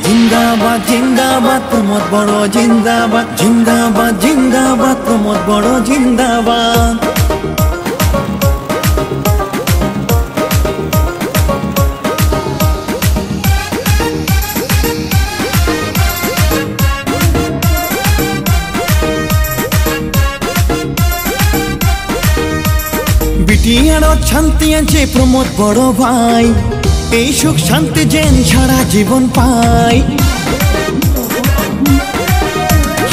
জিন্দাবাদ জিন্দাবাদ প্রমোদ বড় জিন্দাবাদ জিন্দাবাদ জিন্দাবাদ প্রমোদ বড় জিন্দাবাদ। বিটিআরত শান্তি আছে প্রমোদ বড় ভাই, এই সুখ শান্তি যেন সারা জীবন পাই।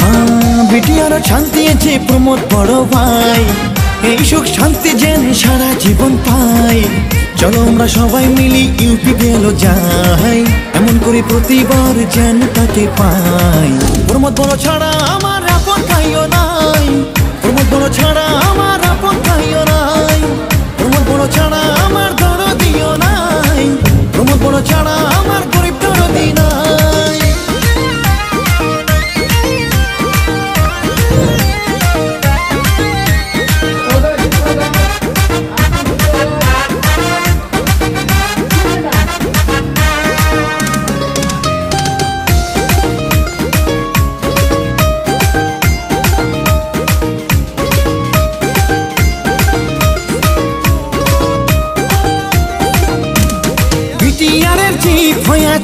হ্যাঁ, বিটিআরত শান্তি আছে প্রমোদ বড় ভাই, এই সুখ শান্তি যেন সারা জীবন পাই। চলো আমরা সবাই মিলি ইউপি গেল যাই, এমন করে প্রতিবার যেন তাকে পাই। প্রমোদ বড় ছাড়া আমার আপন কাইও নাই, প্রমোদ বড় ছাড়া আমার আপন কাইও নাই, প্রমোদ বড় ছাড়া আমার দরদিও নাই, প্রমোদ বড় ছাড়া আমার গরিব দরদি নাই।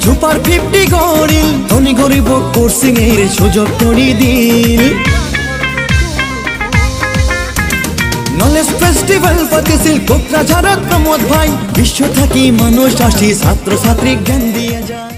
সুপার 50 গরিল ধনী গরিব কোর্সিং এর সুযোগ করে দিল। নলেজ ফেস্টিভ্যাল পাতিছিল কোকরাঝাড়ত প্রমোদ ভাই, বিশ্ব থাকি মানুষ আসি ছাত্র ছাত্রী জ্ঞান দিয়ে যায়।